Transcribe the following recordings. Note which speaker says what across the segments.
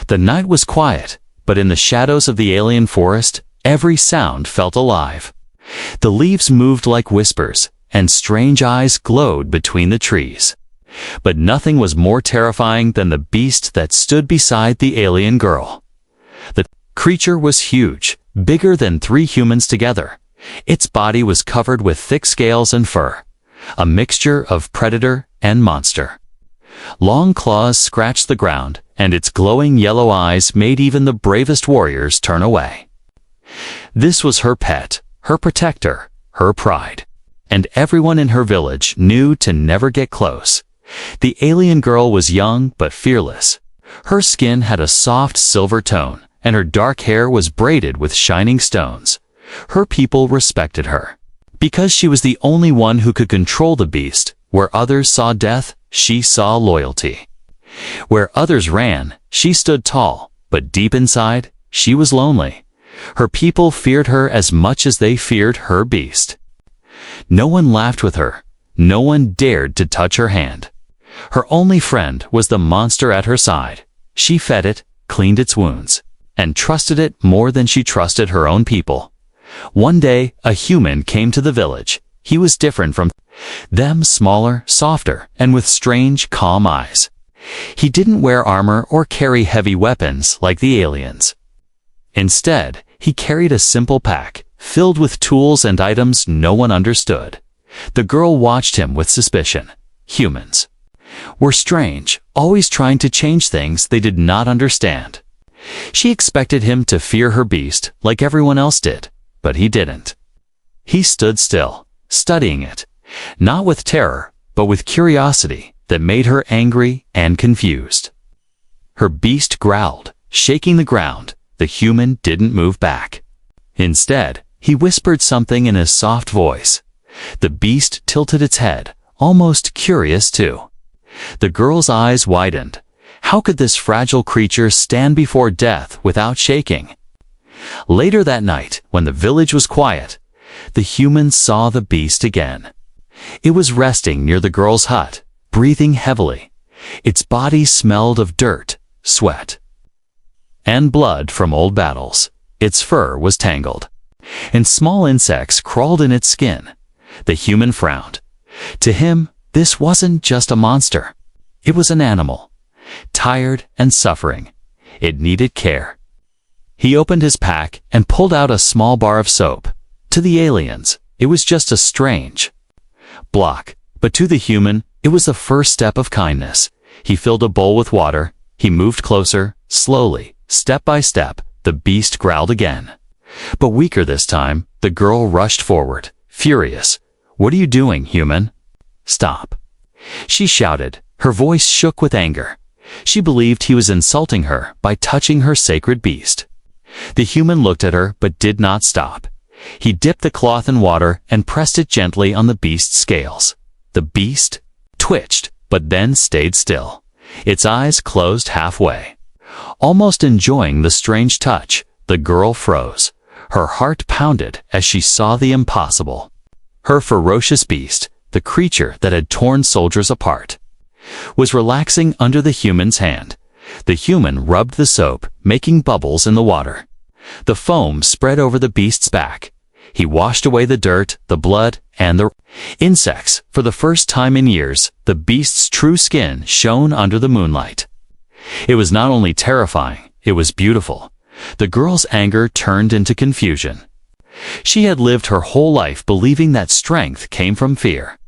Speaker 1: The night was quiet, but in the shadows of the alien forest, every sound felt alive. The leaves moved like whispers, and strange eyes glowed between the trees. But nothing was more terrifying than the beast that stood beside the alien girl. The creature was huge, bigger than 3 humans together. Its body was covered with thick scales and fur, a mixture of predator and monster. Long claws scratched the ground, and its glowing yellow eyes made even the bravest warriors turn away. This was her pet, her protector, her pride. And everyone in her village knew to never get close. The alien girl was young but fearless. Her skin had a soft silver tone, and her dark hair was braided with shining stones. Her people respected her. Because she was the only one who could control the beast, where others saw death, she saw loyalty. Where others ran, she stood tall, but deep inside, she was lonely. Her people feared her as much as they feared her beast. No one laughed with her. No one dared to touch her hand. Her only friend was the monster at her side. She fed it, cleaned its wounds, and trusted it more than she trusted her own people. One day, a human came to the village. He was different from them, smaller, softer, and with strange, calm eyes. He didn't wear armor or carry heavy weapons like the aliens. Instead, he carried a simple pack, filled with tools and items no one understood. The girl watched him with suspicion. Humans were strange, always trying to change things they did not understand. She expected him to fear her beast like everyone else did, but he didn't. He stood still, studying it, not with terror, but with curiosity that made her angry and confused. Her beast growled, shaking the ground. The human didn't move back. Instead, he whispered something in his soft voice. The beast tilted its head, almost curious too. The girl's eyes widened. How could this fragile creature stand before death without shaking? Later that night, when the village was quiet, the humans saw the beast again. It was resting near the girl's hut, breathing heavily. Its body smelled of dirt, sweat, and blood from old battles. Its fur was tangled, and small insects crawled in its skin. The human frowned. To him, this wasn't just a monster. It was an animal, tired and suffering. It needed care. He opened his pack and pulled out a small bar of soap. To the aliens, it was just a strange block, but to the human, it was the first step of kindness. He filled a bowl with water. He moved closer, slowly, step by step. The beast growled again. But weaker this time, the girl rushed forward, furious. "What are you doing, human? Stop!" She shouted. Her voice shook with anger. She believed he was insulting her by touching her sacred beast. The human looked at her but did not stop. He dipped the cloth in water and pressed it gently on the beast's scales. The beast twitched, but then stayed still. Its eyes closed halfway. Almost enjoying the strange touch, the girl froze. Her heart pounded as she saw the impossible. Her ferocious beast, the creature that had torn soldiers apart, was relaxing under the human's hand. The human rubbed the soap, making bubbles in the water. The foam spread over the beast's back. He washed away the dirt, the blood, and the insects. For the first time in years, the beast's true skin shone under the moonlight. It was not only terrifying, it was beautiful. The girl's anger turned into confusion. She had lived her whole life believing that strength came from fear.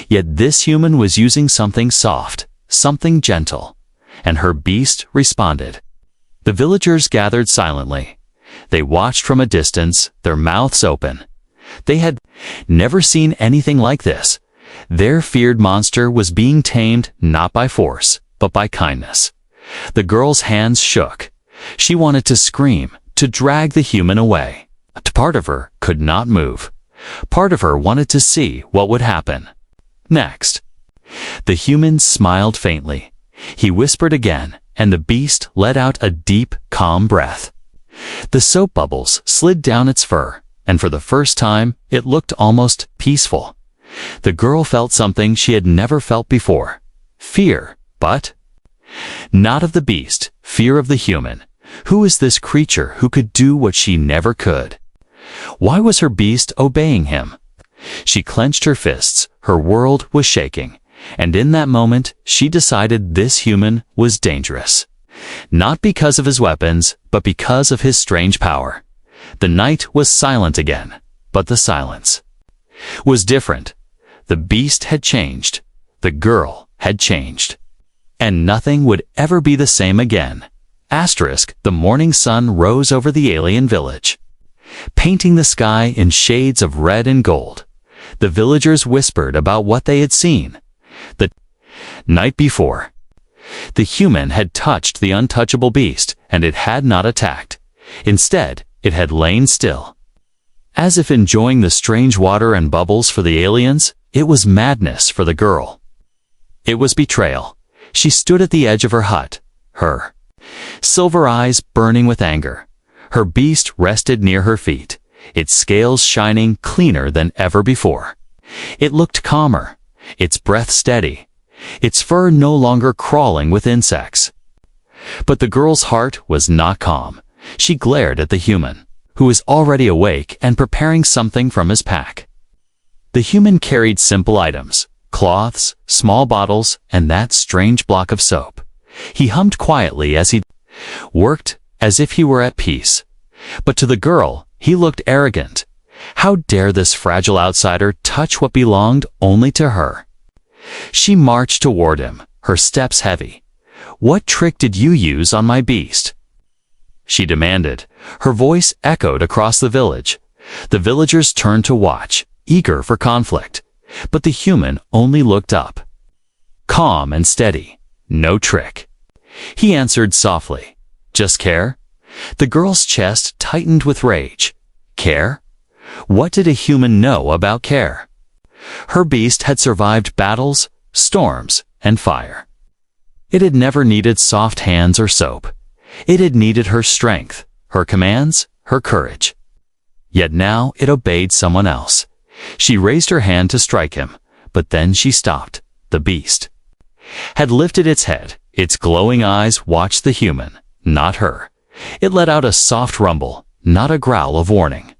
Speaker 1: Yet this human was using something soft, something gentle, and her beast responded. The villagers gathered silently. They watched from a distance, their mouths open. They had never seen anything like this. Their feared monster was being tamed not by force, but by kindness. The girl's hands shook. She wanted to scream, to drag the human away. Part of her could not move. Part of her wanted to see what would happen next. The human smiled faintly. He whispered again, and the beast let out a deep, calm breath. The soap bubbles slid down its fur, and for the first time, it looked almost peaceful. The girl felt something she had never felt before. Fear, but Not of the beast, fear of the human. Who is this creature who could do what she never could? Why was her beast obeying him? She clenched her fists, her world was shaking, and in that moment she decided this human was dangerous. Not because of his weapons, but because of his strange power. The night was silent again, but the silence was different. The beast had changed. The girl had changed. And nothing would ever be the same again. The morning sun rose over the alien village, painting the sky in shades of red and gold. The villagers whispered about what they had seen. The night before, the human had touched the untouchable beast, and it had not attacked. Instead, it had lain still, as if enjoying the strange water and bubbles for the aliens. It was madness for the girl. It was betrayal. She stood at the edge of her hut, her silver eyes burning with anger. Her beast rested near her feet, its scales shining cleaner than ever before. It looked calmer, its breath steady, its fur no longer crawling with insects. But the girl's heart was not calm. She glared at the human, who was already awake and preparing something from his pack. The human carried simple items, cloths, small bottles, and that strange block of soap. He hummed quietly as he worked, as if he were at peace. But to the girl, he looked arrogant. How dare this fragile outsider touch what belonged only to her? She marched toward him, her steps heavy. "What trick did you use on my beast?" she demanded. Her voice echoed across the village. The villagers turned to watch, eager for conflict. But the human only looked up, calm and steady. "No trick," he answered softly. "Just care?" The girl's chest tightened with rage. Care? What did a human know about care? Her beast had survived battles, storms, and fire. It had never needed soft hands or soap. It had needed her strength, her commands, her courage. Yet now it obeyed someone else. She raised her hand to strike him, but then she stopped. The beast had lifted its head. Its glowing eyes watched the human, not her. It let out a soft rumble, not a growl of warning,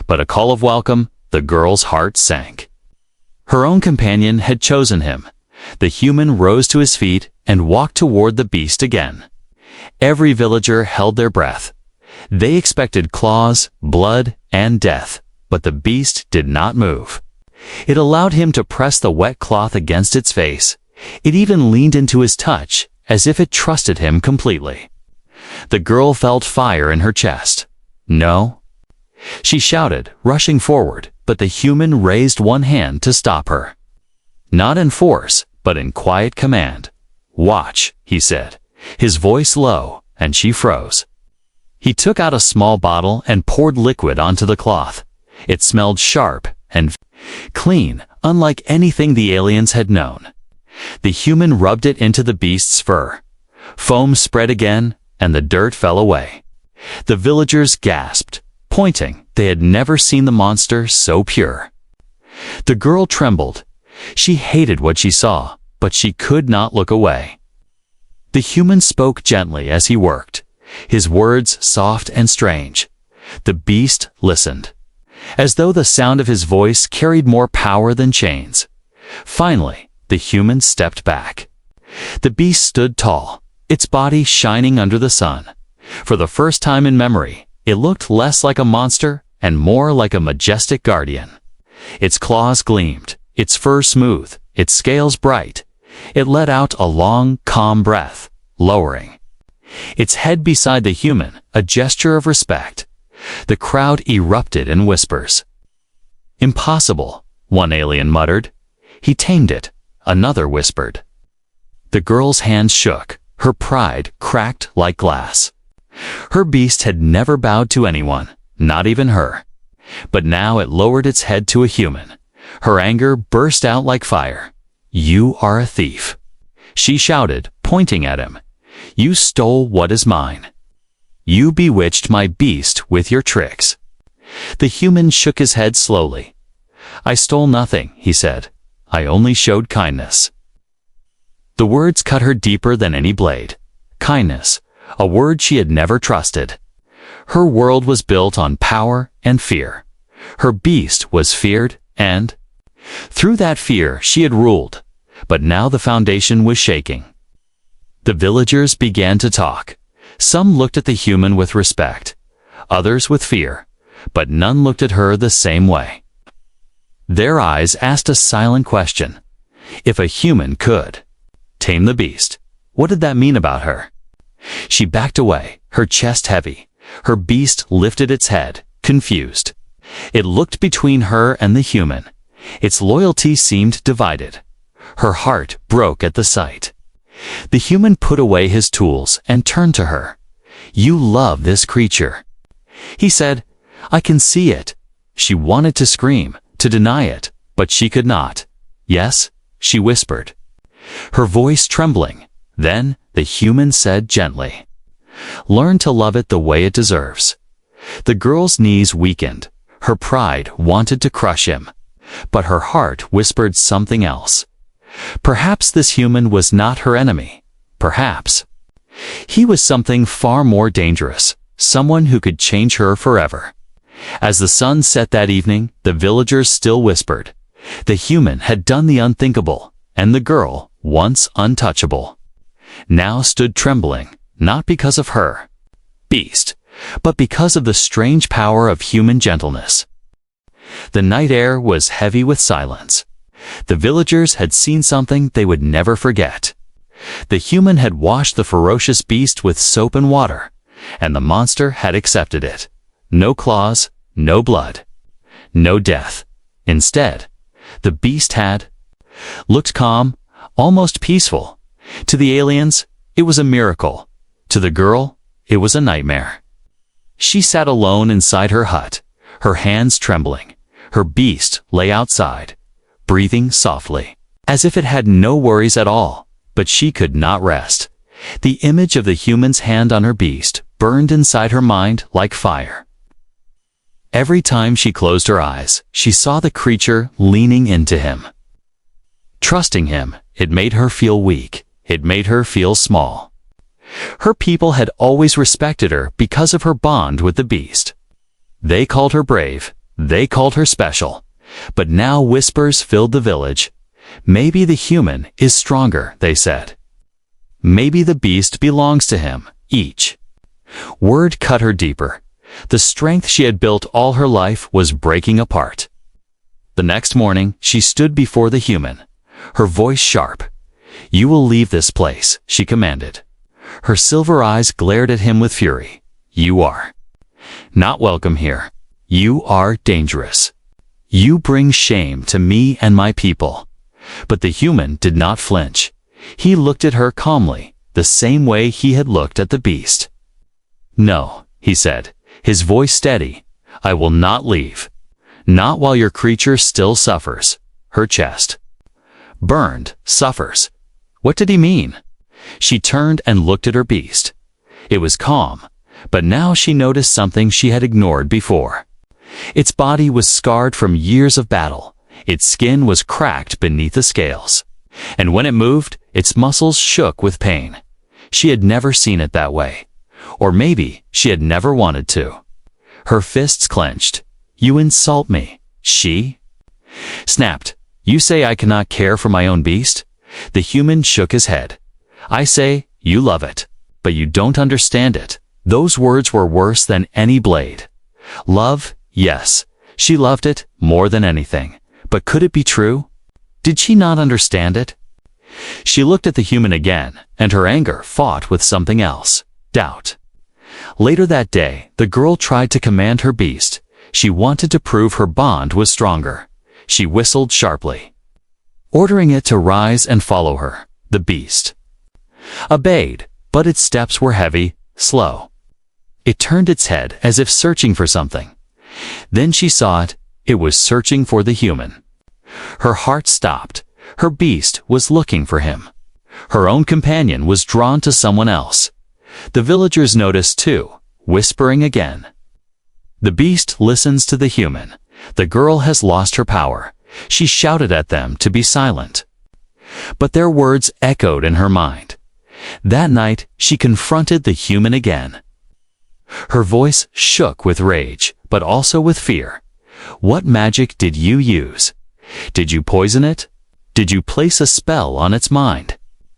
Speaker 1: but a call of welcome. The girl's heart sank. Her own companion had chosen him. The human rose to his feet and walked toward the beast again. Every villager held their breath. They expected claws, blood, and death, but the beast did not move. It allowed him to press the wet cloth against its face. It even leaned into his touch, as if it trusted him completely. The girl felt fire in her chest. "No," she shouted, rushing forward, but the human raised one hand to stop her. Not in force, but in quiet command. "Watch," he said, his voice low, and she froze. He took out a small bottle and poured liquid onto the cloth. It smelled sharp and clean, unlike anything the aliens had known. The human rubbed it into the beast's fur. Foam spread again, and the dirt fell away. The villagers gasped, pointing. They had never seen the monster so pure. The girl trembled. She hated what she saw, but she could not look away. The human spoke gently as he worked, his words soft and strange. The beast listened, as though the sound of his voice carried more power than chains. Finally, the human stepped back. The beast stood tall, its body shining under the sun. For the first time in memory, it looked less like a monster and more like a majestic guardian. Its claws gleamed, its fur smooth, its scales bright. It let out a long, calm breath, lowering its head beside the human, a gesture of respect. The crowd erupted in whispers. "Impossible," one alien muttered. "He tamed it," another whispered. The girl's hands shook, her pride cracked like glass. Her beast had never bowed to anyone, not even her. But now it lowered its head to a human. Her anger burst out like fire. "You are a thief," she shouted, pointing at him. "You stole what is mine. You bewitched my beast with your tricks." The human shook his head slowly. "I stole nothing," he said. "I only showed kindness." The words cut her deeper than any blade. Kindness, a word she had never trusted. Her world was built on power and fear. Her beast was feared, and through that fear she had ruled. But now the foundation was shaking. The villagers began to talk. Some looked at the human with respect, others with fear, but none looked at her the same way. Their eyes asked a silent question. If a human could tame the beast, what did that mean about her? She backed away, her chest heavy. Her beast lifted its head, confused. It looked between her and the human. Its loyalty seemed divided. Her heart broke at the sight. The human put away his tools and turned to her. "You love this creature," he said. "I can see it." She wanted to scream, to deny it, but she could not. "Yes," she whispered, her voice trembling. Then the human said gently, "Learn to love it the way it deserves." The girl's knees weakened. Her pride wanted to crush him, but her heart whispered something else. Perhaps this human was not her enemy. Perhaps he was something far more dangerous, someone who could change her forever. As the sun set that evening, the villagers still whispered. The human had done the unthinkable, and the girl, once untouchable, now stood trembling, not because of her beast, but because of the strange power of human gentleness. The night air was heavy with silence. The villagers had seen something they would never forget. The human had washed the ferocious beast with soap and water, and the monster had accepted it. No claws, no blood, no death. Instead, the beast had looked calm, almost peaceful. To the aliens, it was a miracle. To the girl, it was a nightmare. She sat alone inside her hut, her hands trembling. Her beast lay outside, breathing softly, as if it had no worries at all. But she could not rest. The image of the human's hand on her beast burned inside her mind like fire. Every time she closed her eyes, she saw the creature leaning into him. Trusting him, it made her feel weak. It made her feel small. Her people had always respected her because of her bond with the beast. They called her brave. They called her special. But now whispers filled the village. "Maybe the human is stronger," they said. "Maybe the beast belongs to him." Each word cut her deeper. The strength she had built all her life was breaking apart. The next morning, she stood before the human, her voice sharp. "You will leave this place," she commanded. Her silver eyes glared at him with fury. "You are not welcome here. You are dangerous. You bring shame to me and my people." But the human did not flinch. He looked at her calmly, the same way he had looked at the beast. "No," he said, his voice steady. "I will not leave. Not while your creature still suffers." Her chest burned. Suffers. What did he mean? She turned and looked at her beast. It was calm, but now she noticed something she had ignored before. Its body was scarred from years of battle. Its skin was cracked beneath the scales, and when it moved, its muscles shook with pain. She had never seen it that way. Or maybe she had never wanted to. Her fists clenched. "You insult me," she snapped. "You say I cannot care for my own beast?" The human shook his head. "I say you love it, but you don't understand it." Those words were worse than any blade. Love, yes, she loved it more than anything. But could it be true? Did she not understand it? She looked at the human again, and her anger fought with something else. Doubt. Later that day, the girl tried to command her beast. She wanted to prove her bond was stronger. She whistled sharply, ordering it to rise and follow her. The beast obeyed, but its steps were heavy, slow. It turned its head as if searching for something. Then she saw it. It was searching for the human. Her heart stopped. Her beast was looking for him. Her own companion was drawn to someone else. The villagers noticed too, whispering again. The beast listens to the human. The girl has lost her power. She shouted at them to be silent. But their words echoed in her mind. That night, she confronted the human again. Her voice shook with rage, but also with fear. What magic did you use? Did you poison it? Did you place a spell on its mind?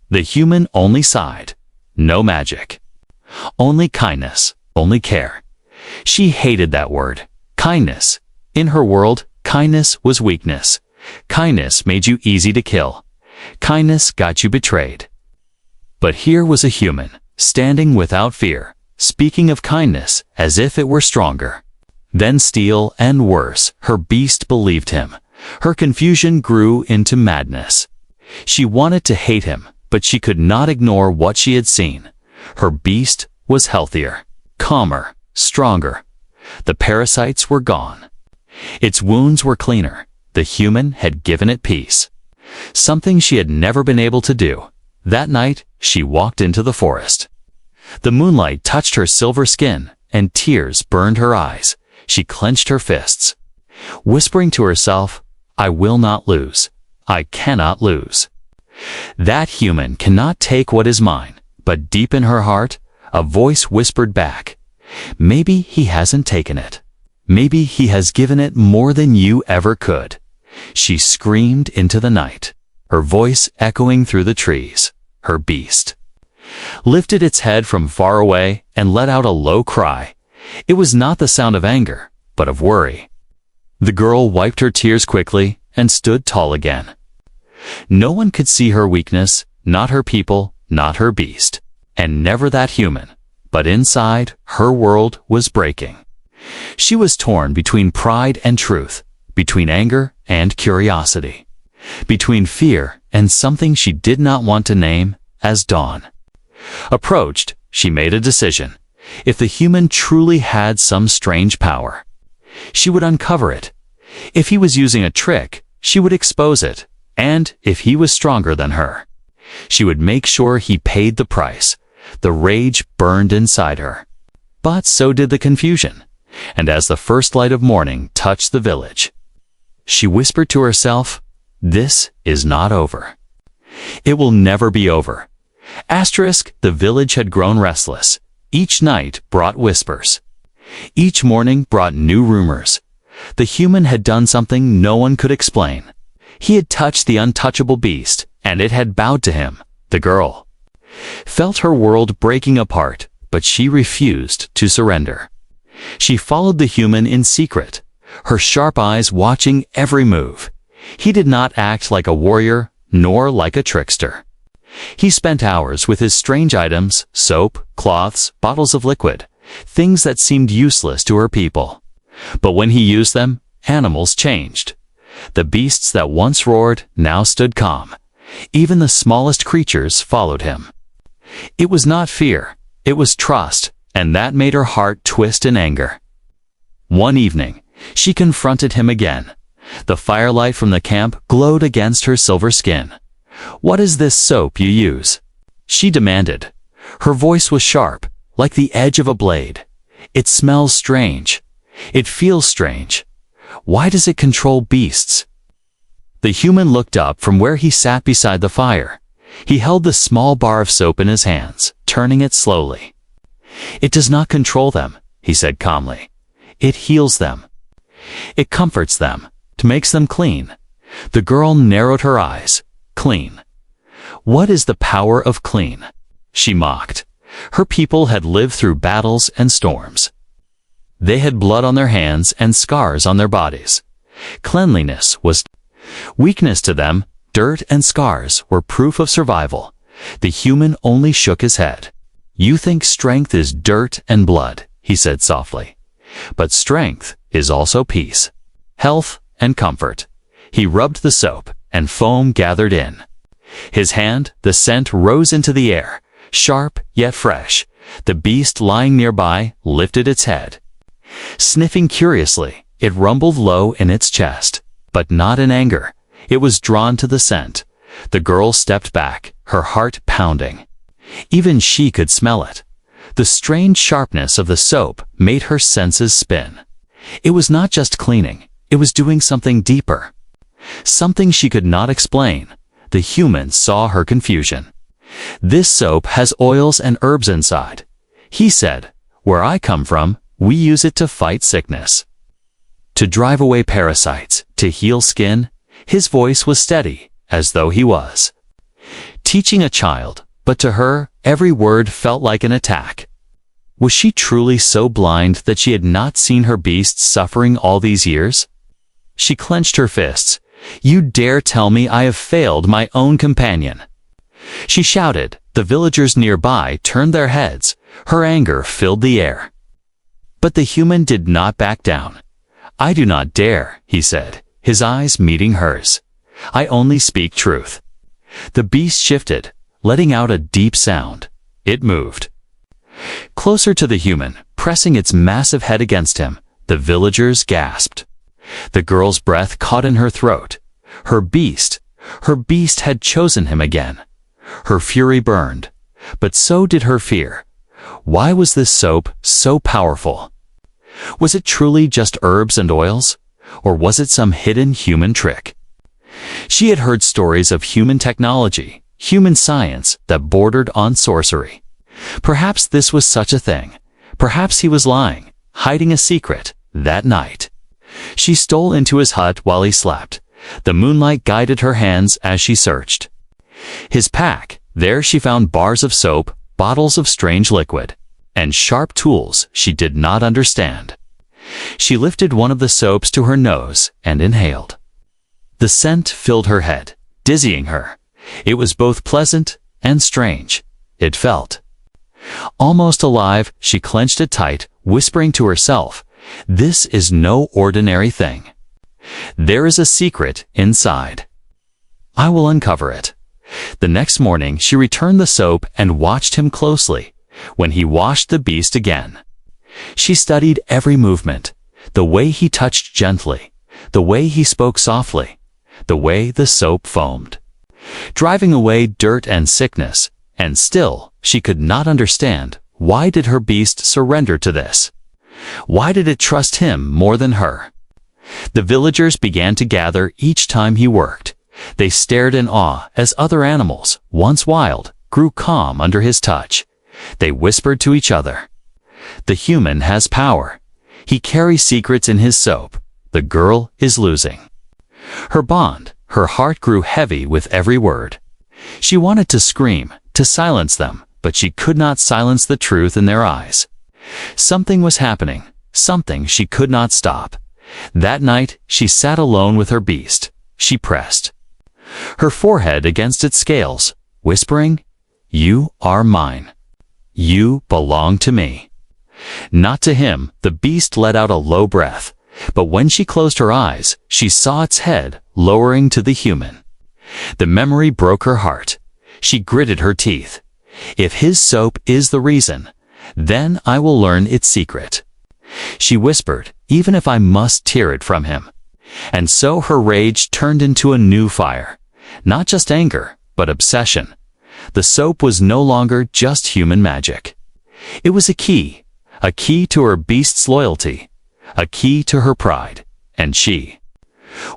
Speaker 1: The human only sighed. No magic. Only kindness, only care. She hated that word, kindness. In her world, kindness was weakness. Kindness made you easy to kill. Kindness got you betrayed. But here was a human, standing without fear, speaking of kindness as if it were stronger. Then still and worse, her beast believed him. Her confusion grew into madness. She wanted to hate him, but she could not ignore what she had seen. Her beast was healthier, calmer, stronger. The parasites were gone. Its wounds were cleaner. The human had given it peace. Something she had never been able to do. That night, she walked into the forest. The moonlight touched her silver skin, and tears burned her eyes. She clenched her fists, whispering to herself, "I will not lose. I cannot lose." That human cannot take what is mine, but deep in her heart, a voice whispered back, "Maybe he hasn't taken it. Maybe he has given it more than you ever could." She screamed into the night, her voice echoing through the trees. Her beast lifted its head from far away and let out a low cry. It was not the sound of anger, but of worry. The girl wiped her tears quickly and stood tall again. No one could see her weakness, not her people, not her beast, and never that human. But inside, her world was breaking. She was torn between pride and truth, between anger and curiosity, between fear and something she did not want to name as dawn. Approached, she made a decision. If the human truly had some strange power, she would uncover it. If he was using a trick, she would expose it. And if he was stronger than her, she would make sure he paid the price. The rage burned inside her. But so did the confusion. And as the first light of morning touched the village, she whispered to herself, "This is not over. It will never be over." The village had grown restless. Each night brought whispers. Each morning brought new rumors. The human had done something no one could explain. He had touched the untouchable beast, and it had bowed to him. The girl felt her world breaking apart, but she refused to surrender. She followed the human in secret, her sharp eyes watching every move. He did not act like a warrior, nor like a trickster. He spent hours with his strange items, soap, cloths, bottles of liquid, things that seemed useless to her people. But when he used them, animals changed. The beasts that once roared now stood calm. Even the smallest creatures followed him. It was not fear, it was trust, and that made her heart twist in anger. One evening, she confronted him again. The firelight from the camp glowed against her silver skin. "What is this soap you use?" she demanded. Her voice was sharp, like the edge of a blade. "It smells strange. It feels strange. Why does it control beasts?" The human looked up from where he sat beside the fire. He held the small bar of soap in his hands, turning it slowly. "It does not control them," he said calmly. "It heals them. It comforts them, makes them clean." The girl narrowed her eyes. Clean. What is the power of clean? She mocked. Her people had lived through battles and storms. They had blood on their hands and scars on their bodies. Cleanliness was weakness to them. Dirt and scars were proof of survival. The human only shook his head. "You think strength is dirt and blood," he said softly. "But strength is also peace, health, and comfort." He rubbed the soap, and foam gathered in. His hand, the scent rose into the air, sharp yet fresh. The beast lying nearby lifted its head. Sniffing curiously, it rumbled low in its chest, but not in anger. It was drawn to the scent. The girl stepped back, her heart pounding. Even she could smell it. The strange sharpness of the soap made her senses spin. It was not just cleaning, it was doing something deeper. Something she could not explain. The human saw her confusion. "This soap has oils and herbs inside," he said. "Where I come from, we use it to fight sickness, to drive away parasites, to heal skin." His voice was steady, as though he was teaching a child, but to her, every word felt like an attack. Was she truly so blind that she had not seen her beasts suffering all these years? She clenched her fists. "You dare tell me I have failed my own companion?" She shouted. The villagers nearby turned their heads. Her anger filled the air. But the human did not back down. "I do not dare," he said, his eyes meeting hers. "I only speak truth." The beast shifted, letting out a deep sound. It moved closer to the human, pressing its massive head against him. The villagers gasped. The girl's breath caught in her throat. Her beast had chosen him again. Her fury burned, but so did her fear. Why was this soap so powerful? Was it truly just herbs and oils? Or was it some hidden human trick? She had heard stories of human technology, human science that bordered on sorcery. Perhaps this was such a thing. Perhaps he was lying, hiding a secret. That night, she stole into his hut while he slept. The moonlight guided her hands as she searched his pack. There she found bars of soap, bottles of strange liquid, and sharp tools she did not understand. She lifted one of the soaps to her nose and inhaled. The scent filled her head, dizzying her. It was both pleasant and strange. It felt almost alive. She clenched it tight, whispering to herself, "This is no ordinary thing. There is a secret inside. I will uncover it." The next morning she returned the soap and watched him closely when he washed the beast again. She studied every movement, the way he touched gently, the way he spoke softly, the way the soap foamed, driving away dirt and sickness. And still, she could not understand, why did her beast surrender to this? Why did it trust him more than her? The villagers began to gather each time he worked. They stared in awe as other animals, once wild, grew calm under his touch. They whispered to each other, "The human has power. He carries secrets in his soap. The girl is losing her heart grew heavy with every word. She wanted to scream, to silence them, but she could not silence the truth in their eyes. Something was happening, something she could not stop. That night, she sat alone with her beast. She pressed her forehead against its scales, whispering, "You are mine. You belong to me." Not to him. The beast let out a low breath, but when she closed her eyes, she saw its head lowering to the human. The memory broke her heart. She gritted her teeth. "If his soap is the reason, then I will learn its secret," she whispered, "even if I must tear it from him." And so her rage turned into a new fire. Not just anger, but obsession. The soap was no longer just human magic. It was a key to her beast's loyalty, a key to her pride, and she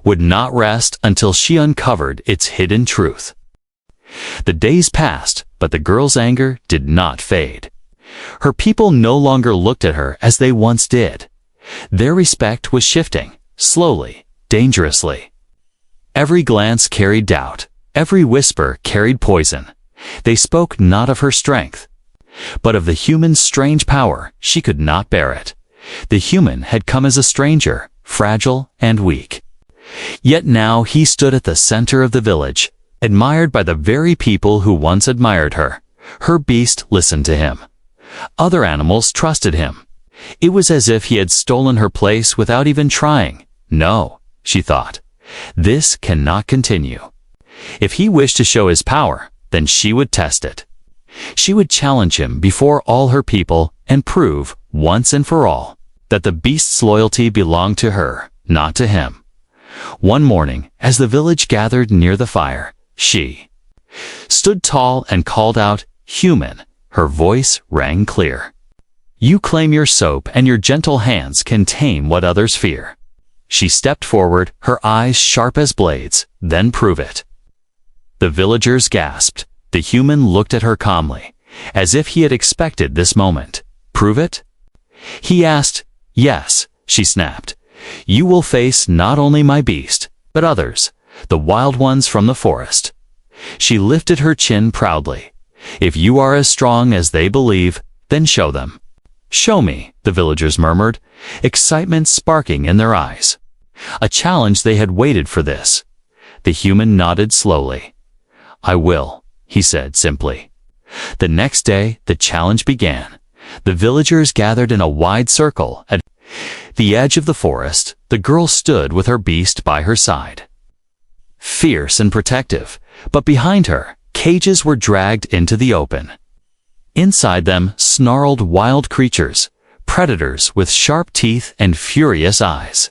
Speaker 1: would not rest until she uncovered its hidden truth. The days passed, but the girl's anger did not fade. Her people no longer looked at her as they once did. Their respect was shifting, slowly, dangerously. Every glance carried doubt. Every whisper carried poison. They spoke not of her strength, but of the human's strange power. She could not bear it. The human had come as a stranger, fragile and weak. Yet now he stood at the center of the village, admired by the very people who once admired her. Her beast listened to him. Other animals trusted him. It was as if he had stolen her place without even trying. No, she thought. This cannot continue. If he wished to show his power, then she would test it. She would challenge him before all her people and prove, once and for all, that the beast's loyalty belonged to her, not to him. One morning, as the village gathered near the fire, she stood tall and called out, "Human." Her voice rang clear. "You claim your soap and your gentle hands can tame what others fear." She stepped forward, her eyes sharp as blades. "Then prove it." The villagers gasped. The human looked at her calmly, as if he had expected this moment. Prove it? He asked. Yes, she snapped. You will face not only my beast, but others, the wild ones from the forest. She lifted her chin proudly. If you are as strong as they believe, then show them. Show me, the villagers murmured, excitement sparking in their eyes. A challenge they had waited for this. The human nodded slowly. I will, he said simply. The next day, the challenge began. The villagers gathered in a wide circle. At the edge of the forest, the girl stood with her beast by her side. Fierce and protective, but behind her, cages were dragged into the open. Inside them snarled wild creatures, predators with sharp teeth and furious eyes.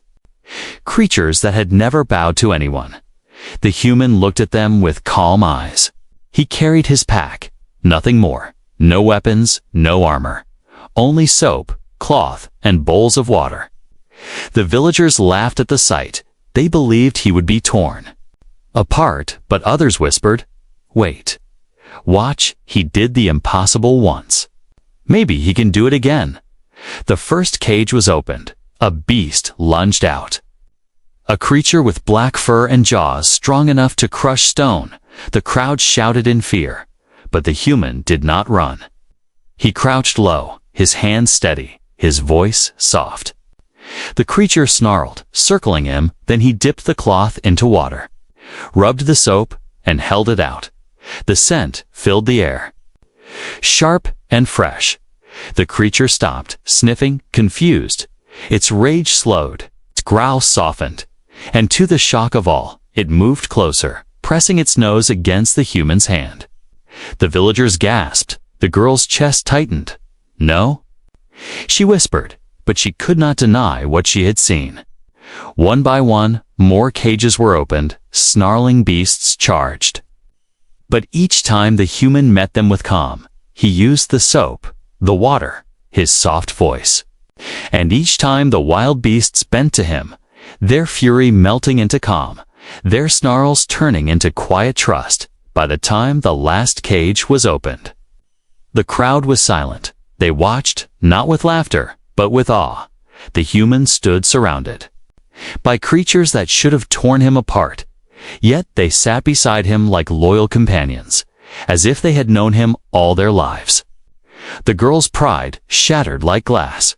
Speaker 1: Creatures that had never bowed to anyone. The human looked at them with calm eyes. He carried his pack, nothing more. No weapons, no armor. Only soap, cloth, and bowls of water. The villagers laughed at the sight. They believed he would be torn apart, but others whispered, wait. Watch, he did the impossible once. Maybe he can do it again. The first cage was opened. A beast lunged out. A creature with black fur and jaws strong enough to crush stone. The crowd shouted in fear, but the human did not run. He crouched low, his hands steady, his voice soft. The creature snarled, circling him, then he dipped the cloth into water, rubbed the soap, and held it out. The scent filled the air. Sharp and fresh. The creature stopped, sniffing, confused. Its rage slowed, its growl softened, and to the shock of all, it moved closer, pressing its nose against the human's hand. The villagers gasped. The girl's chest tightened. No? She whispered, but she could not deny what she had seen. One by one, more cages were opened, snarling beasts charged. But each time the human met them with calm. He used the soap, the water, his soft voice. And each time the wild beasts bent to him, their fury melting into calm, their snarls turning into quiet trust. By the time the last cage was opened, the crowd was silent. They watched, not with laughter, but with awe. The human stood surrounded by creatures that should have torn him apart. Yet they sat beside him like loyal companions, as if they had known him all their lives. The girl's pride shattered like glass.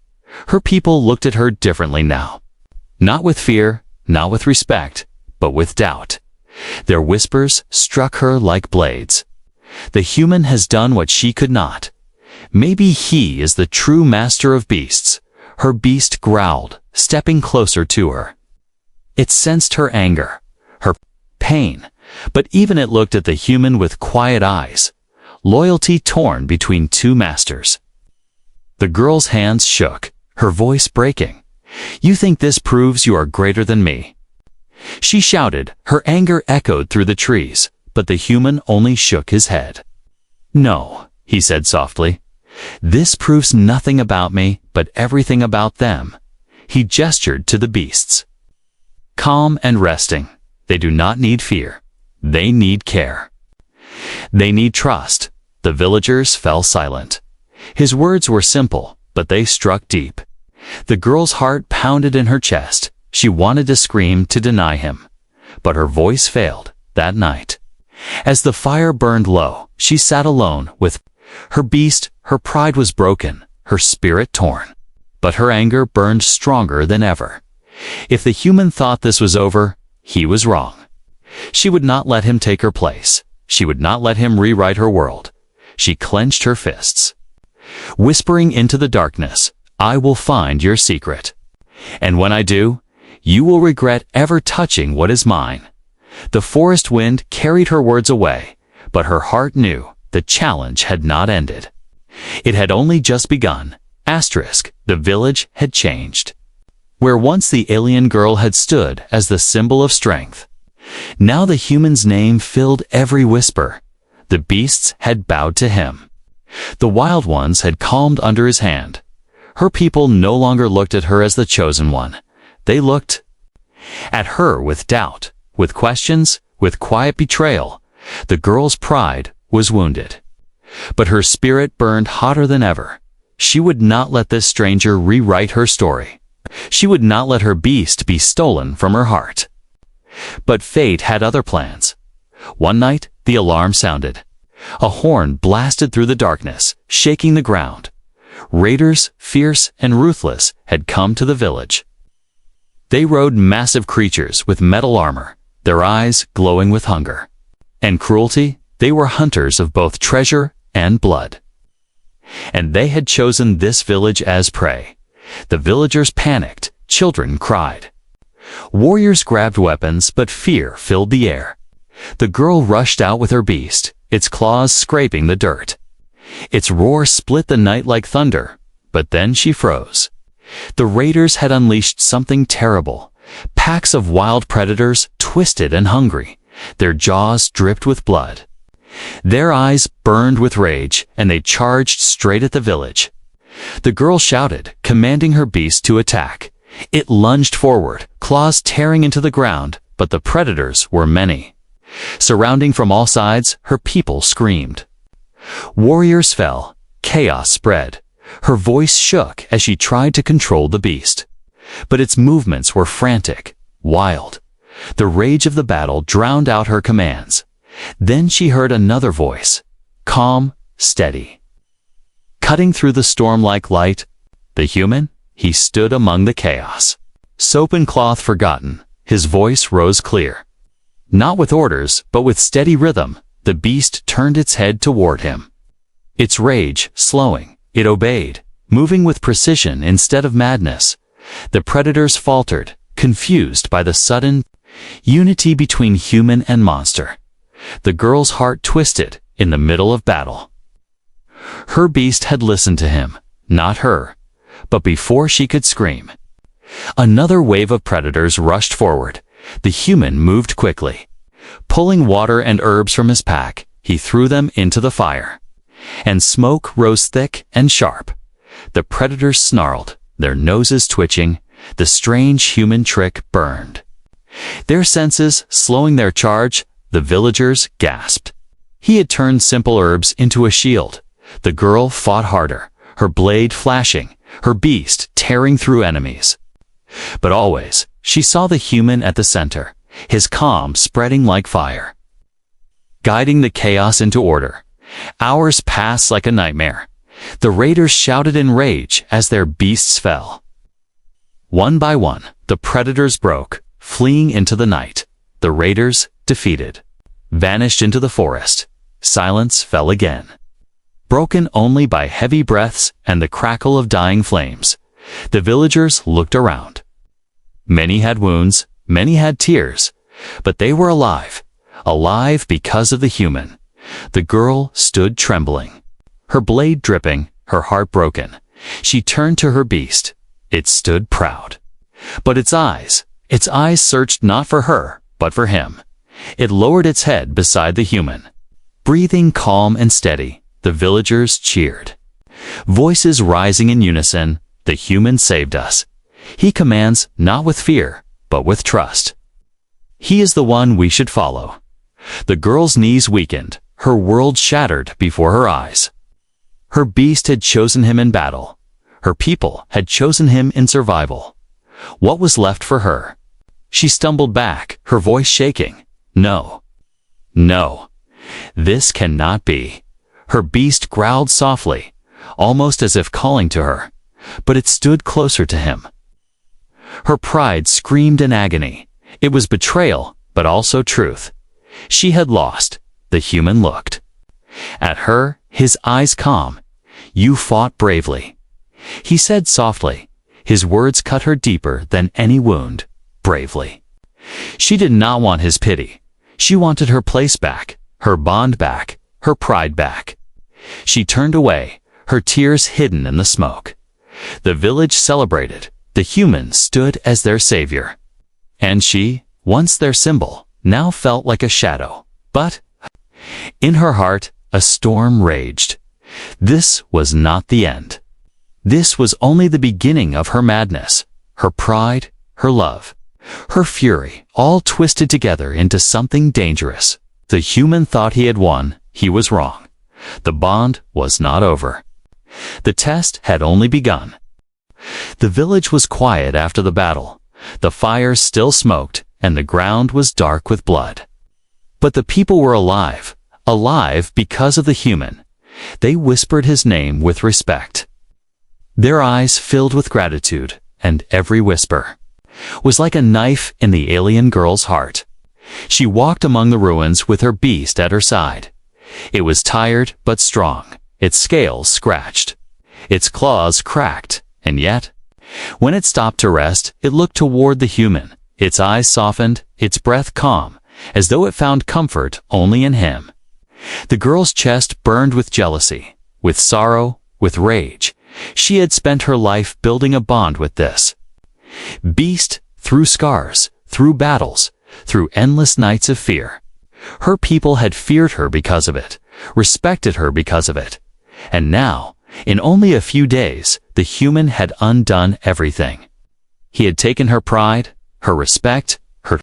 Speaker 1: Her people looked at her differently now. Not with fear, not with respect, but with doubt. Their whispers struck her like blades. The human has done what she could not. Maybe he is the true master of beasts. Her beast growled, stepping closer to her. It sensed her anger, her pain, but even it looked at the human with quiet eyes. Loyalty torn between two masters. The girl's hands shook, her voice breaking. You think this proves you are greater than me? She shouted, her anger echoed through the trees, but the human only shook his head. No, he said softly. This proves nothing about me, but everything about them. He gestured to the beasts. Calm and resting. They do not need fear. They need care. They need trust. The villagers fell silent. His words were simple, but they struck deep. The girl's heart pounded in her chest. She wanted to scream to deny him, but her voice failed that night. As the fire burned low, she sat alone with her beast. Her pride was broken, her spirit torn, but her anger burned stronger than ever. If the human thought this was over, he was wrong. She would not let him take her place. She would not let him rewrite her world. She clenched her fists, whispering into the darkness, I will find your secret. And when I do, you will regret ever touching what is mine. The forest wind carried her words away, but her heart knew the challenge had not ended. It had only just begun. The village had changed. Where once the alien girl had stood as the symbol of strength, now the human's name filled every whisper. The beasts had bowed to him. The wild ones had calmed under his hand. Her people no longer looked at her as the chosen one. They looked at her with doubt, with questions, with quiet betrayal. The girl's pride was wounded. But her spirit burned hotter than ever. She would not let this stranger rewrite her story. She would not let her beast be stolen from her heart. But fate had other plans. One night, the alarm sounded. A horn blasted through the darkness, shaking the ground. Raiders, fierce and ruthless, had come to the village. They rode massive creatures with metal armor, their eyes glowing with hunger. And cruelty, they were hunters of both treasure and blood. And they had chosen this village as prey. The villagers panicked, children cried. Warriors grabbed weapons, but fear filled the air. The girl rushed out with her beast, its claws scraping the dirt. Its roar split the night like thunder, but then she froze. The raiders had unleashed something terrible. Packs of wild predators, twisted and hungry. Their jaws dripped with blood. Their eyes burned with rage, and they charged straight at the village. The girl shouted, commanding her beast to attack. It lunged forward, claws tearing into the ground, but the predators were many. Surrounding from all sides, her people screamed. Warriors fell. Chaos spread. Her voice shook as she tried to control the beast. But its movements were frantic, wild. The rage of the battle drowned out her commands. Then she heard another voice, calm, steady. Cutting through the storm like light, the human, he stood among the chaos. Soap and cloth forgotten, his voice rose clear. Not with orders, but with steady rhythm, the beast turned its head toward him. Its rage slowing, it obeyed, moving with precision instead of madness. The predators faltered, confused by the sudden unity between human and monster. The girl's heart twisted in the middle of battle. Her beast had listened to him, not her. But before she could scream, another wave of predators rushed forward. The human moved quickly. Pulling water and herbs from his pack, he threw them into the fire. And smoke rose thick and sharp. The predators snarled, their noses twitching. The strange human trick burned. Their senses slowing their charge, the villagers gasped. He had turned simple herbs into a shield. The girl fought harder, her blade flashing, her beast tearing through enemies. But always, she saw the human at the center, his calm spreading like fire, guiding the chaos into order. Hours passed like a nightmare. The raiders shouted in rage as their beasts fell. One by one, the predators broke, fleeing into the night. The raiders, defeated, vanished into the forest. Silence fell again, broken only by heavy breaths and the crackle of dying flames. The villagers looked around. Many had wounds, many had tears, but they were alive, alive because of the human. The girl stood trembling, her blade dripping, her heart broken. She turned to her beast. It stood proud. But its eyes searched not for her, but for him. It lowered its head beside the human. Breathing calm and steady, the villagers cheered. Voices rising in unison, the human saved us. He commands not with fear, but with trust. He is the one we should follow. The girl's knees weakened, her world shattered before her eyes. Her beast had chosen him in battle. Her people had chosen him in survival. What was left for her? She stumbled back, her voice shaking. No. No. This cannot be. Her beast growled softly, almost as if calling to her, but it stood closer to him. Her pride screamed in agony. It was betrayal, but also truth. She had lost. The human looked at her, his eyes calm. You fought bravely. He said softly. His words cut her deeper than any wound. Bravely. She did not want his pity. She wanted her place back, her bond back, her pride back. She turned away, her tears hidden in the smoke. The village celebrated. The human stood as their savior. And she, once their symbol, now felt like a shadow. But in her heart, a storm raged. This was not the end. This was only the beginning of her madness, her pride, her love, her fury, all twisted together into something dangerous. The human thought he had won. He was wrong. The bond was not over. The test had only begun. The village was quiet after the battle. The fire still smoked, and the ground was dark with blood. But the people were alive, alive because of the human. They whispered his name with respect. Their eyes filled with gratitude, and every whisper was like a knife in the alien girl's heart. She walked among the ruins with her beast at her side. It was tired but strong, its scales scratched, its claws cracked, and yet, when it stopped to rest, it looked toward the human, its eyes softened, its breath calm, as though it found comfort only in him. The girl's chest burned with jealousy, with sorrow, with rage. She had spent her life building a bond with this beast, through scars, through battles, through endless nights of fear. Her people had feared her because of it, respected her because of it. And now, in only a few days, the human had undone everything. He had taken her pride, her respect, her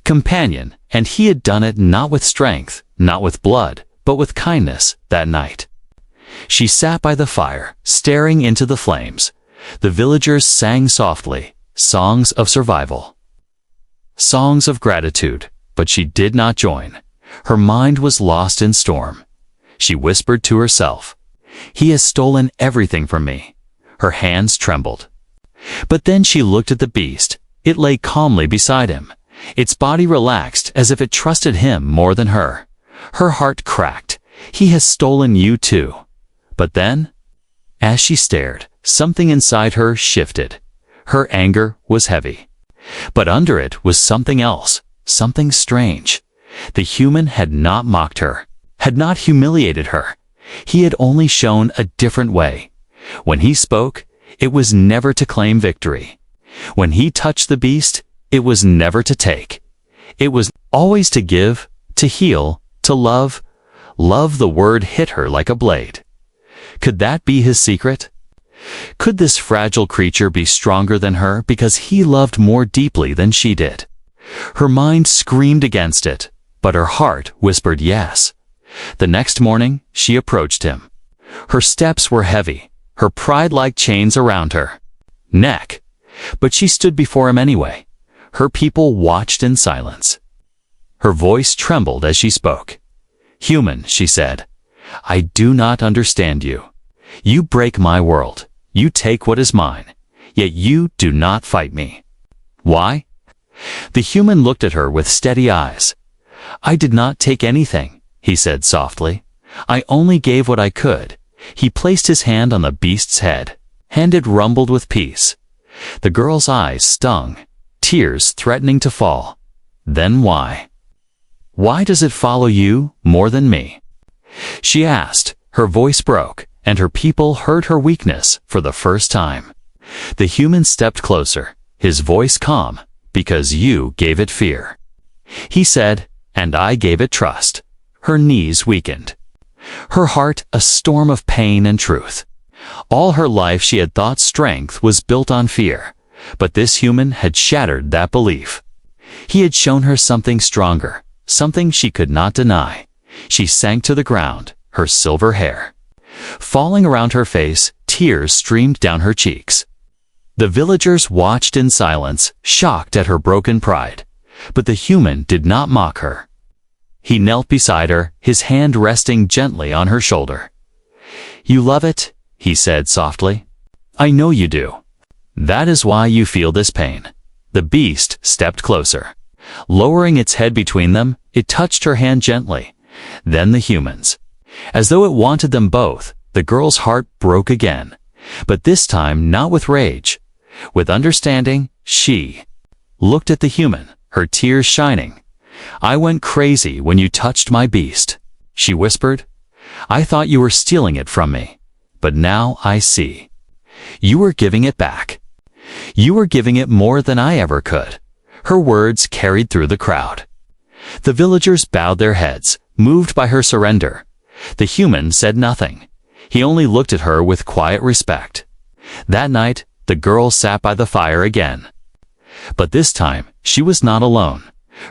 Speaker 1: companion, and he had done it not with strength, not with blood, but with kindness that night. She sat by the fire, staring into the flames. The villagers sang softly, songs of survival, songs of gratitude, but she did not join. Her mind was lost in storm. She whispered to herself, "He has stolen everything from me." Her hands trembled. But then she looked at the beast. It lay calmly beside him. Its body relaxed as if it trusted him more than her. Her heart cracked. He has stolen you too. But then, as she stared, something inside her shifted. Her anger was heavy. But under it was something else, something strange. The human had not mocked her, had not humiliated her. He had only shown a different way. When he spoke, it was never to claim victory. When he touched the beast, it was never to take. It was always to give, to heal, to love. Love, the word hit her like a blade. Could that be his secret? Could this fragile creature be stronger than her because he loved more deeply than she did? Her mind screamed against it, but her heart whispered yes. The next morning, she approached him. Her steps were heavy, her pride like chains around her neck. But she stood before him anyway. Her people watched in silence. Her voice trembled as she spoke. "Human," she said, "I do not understand you. You break my world. You take what is mine. Yet you do not fight me. Why?" The human looked at her with steady eyes. "I did not take anything," he said softly. "I only gave what I could." He placed his hand on the beast's head. And it rumbled with peace. The girl's eyes stung, tears threatening to fall. "Then why? Why does it follow you more than me?" she asked. Her voice broke, and her people heard her weakness for the first time. The human stepped closer, his voice calm. "Because you gave it fear," he said, "and I gave it trust." Her knees weakened. Her heart a storm of pain and truth. All her life she had thought strength was built on fear, but this human had shattered that belief. He had shown her something stronger, something she could not deny. She sank to the ground, her silver hair falling around her face, tears streamed down her cheeks. The villagers watched in silence, shocked at her broken pride. But the human did not mock her. He knelt beside her, his hand resting gently on her shoulder. "You love it," he said softly. "I know you do. That is why you feel this pain." The beast stepped closer. Lowering its head between them, it touched her hand gently. Then the human's. As though it wanted them both, the girl's heart broke again. But this time not with rage. With understanding, she looked at the human, her tears shining. "I went crazy when you touched my beast," she whispered. "I thought you were stealing it from me. But now I see. You were giving it back. You were giving it more than I ever could." Her words carried through the crowd. The villagers bowed their heads, moved by her surrender. The human said nothing. He only looked at her with quiet respect. That night, the girl sat by the fire again. But this time, she was not alone.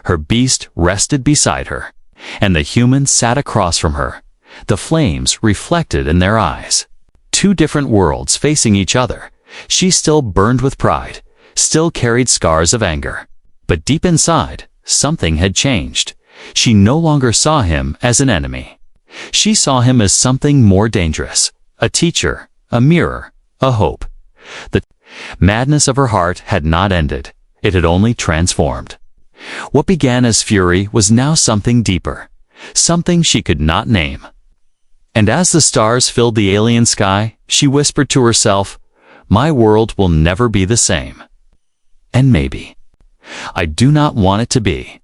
Speaker 1: Her beast rested beside her, And the humans sat across from her, the flames reflected in their eyes. Two different worlds facing each other. She still burned with pride, still carried scars of anger. But deep inside, something had changed. She no longer saw him as an enemy. She saw him as something more dangerous, a teacher, a mirror, a hope. The madness of her heart had not ended. It had only transformed. What began as fury was now something deeper, something she could not name. And as the stars filled the alien sky, she whispered to herself, "My world will never be the same." And maybe. I do not want it to be.